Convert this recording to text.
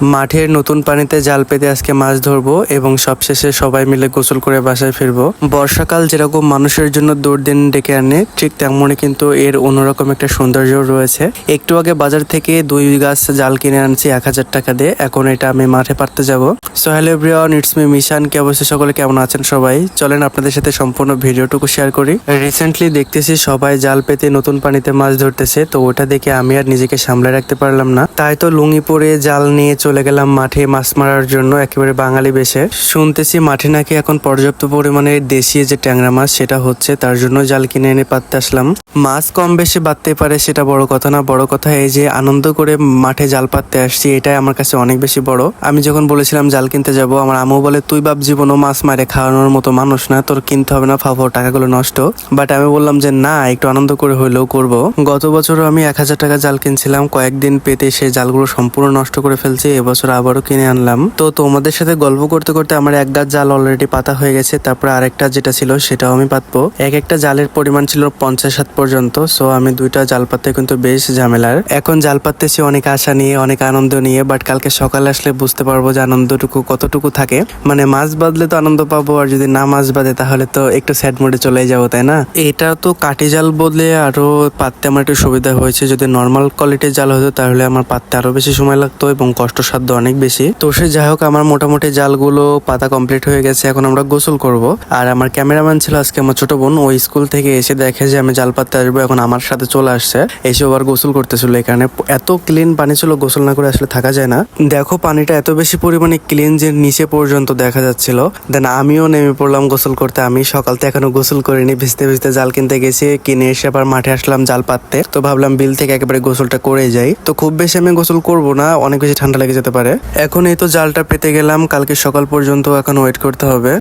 মাঠের নতুন পানিতে জাল পেতে আজকে মাছ ধরবো এবং সবশেষে সবাই মিলে গোসল করে বাসায় ফিরবো। বর্ষাকাল যেরকম মানুষের জন্য দুর্দিন ডেকে আনে, ঠিক তেমনই কিন্তু এর অন্যরকম একটা সৌন্দর্য রয়েছে। একটু আগে বাজার থেকে 2 গাছ জাল কিনে আনছি 1000 টাকা দিয়ে। এখন এটা আমি মাঠে পাততে যাব। So hello everyone, it's me Mishan. কি অবস্থা সকলে, কেমন আছেন সবাই? চলেন আপনাদের সাথে সম্পূর্ণ ভিডিওটুকু শেয়ার করি। রিসেন্টলি দেখতেছি সবাই জাল পেতে নতুন পানিতে মাছ ধরতেছে, তো ওটা দেখে আমি আর নিজেকে সামলে রাখতে পারলাম না। তাই তো লুঙ্গি পরে জাল নিয়ে চলে গেলাম মাঠে মাছ মারার জন্য, একেবারে বাঙালি বেশে। শুনতেছি মাঠে নাকি এখন পর্যাপ্ত পরিমাণে দেশি যে ট্যাংরা মাছ সেটা হচ্ছে, তার জন্য জাল কিনে এনে পাততে আসলাম। মাছ কম বেশি বাঁধতে পারে সেটা বড় কথা না, বড় কথা এই যে আনন্দ করে মাঠে জাল পাততে আসছি, এটাই আমার কাছে অনেক বেশি বড়। আমি যখন বলেছিলাম জাল কিনতে যাব, আমার আম্মু বলে তুই বাপ জীবনও মাছ মারে খাওয়ানোর মতো মানুষ না, তোর কিনতে হবে না, ফাফাও টাকাগুলো নষ্ট। বাট আমি বললাম যে না, একটু আনন্দ করে হইলেও করব। গত বছরও আমি 1000 টাকা জাল কিনছিলাম, কয়েকদিন পেতে সেই জালগুলো সম্পূর্ণ নষ্ট করে ফেলছি। এবছর আবারও কিনে আনলাম। তো তোমাদের সাথে গল্প করতে করতে আমার এক গাছ জাল অলরেডি পাতা হয়ে গেছে। তারপরে আরেকটা যেটা ছিল সেটাও আমি পাতবো। এক একটা জালের পরিমাণ ছিল 50-60 পর্যন্ত। সো আমি 2টা জাল পাততে কিন্তু বেশ ঝামেলার। এখন জাল পাততেছি অনেক আশা নিয়ে, অনেক আনন্দ নিয়ে। বাট কালকে সকালে আসলে বুঝতে পারবো যে আনন্দটুকু কতটুকু থাকে। মানে মাছ বাঁধলে তো আনন্দ পাবো, আর যদি না মাছ বাঁধে তাহলে তো একটু স্যাড মোডে চলে যাবো, তাই না? এটা তো কাঠি জাল বদলে আরো পাততে আমার একটু সুবিধা হয়েছে। যদি নর্মাল কোয়ালিটির জাল হতো তাহলে আমার পাততে আরো বেশি সময় লাগতো এবং কষ্টসাধ্য অনেক বেশি। তো সে যাই হোক, আমার মোটামুটি জালগুলো পাতা কমপ্লিট হয়ে গেছে। এখন আমরা গোসল করব। আর আমার ক্যামেরাম্যান ছিল আজকে আমার ছোট বোন, ওই স্কুল থেকে এসে দেখে যে আমি জাল পাততে আসবো, এখন আমার সাথে চলে আসছে। এসে আবার গোসল করতেছিল। এখানে এত ক্লিন পানি ছিল, গোসল না করে আসলে থাকা যায় না। দেখো পানিটা এত বেশি পরিমাণে ক্লিন যে নিচে পর্যন্ত দেখা যাচ্ছিল। দেন আমিও নেমে পড়লাম গোসল করতে। আমি সকাল থেকে এখনো গোসল করিনি, ভিজতে ভিজতে জাল কিনতে গেছি, কিনে এসে আবার মাঠে আসলাম জাল পাততে। তো ভাবলাম বিল থেকে একেবারে গোসলটা করে যাই। তো খুব বেশি আমি গোসল করবো না, অনেক বেশি ঠান্ডা লেগে যেতে পারে। এখন এই তো জালটা পেতে গেলাম, কালকে সকাল পর্যন্ত এখন ওয়েট করতে হবে।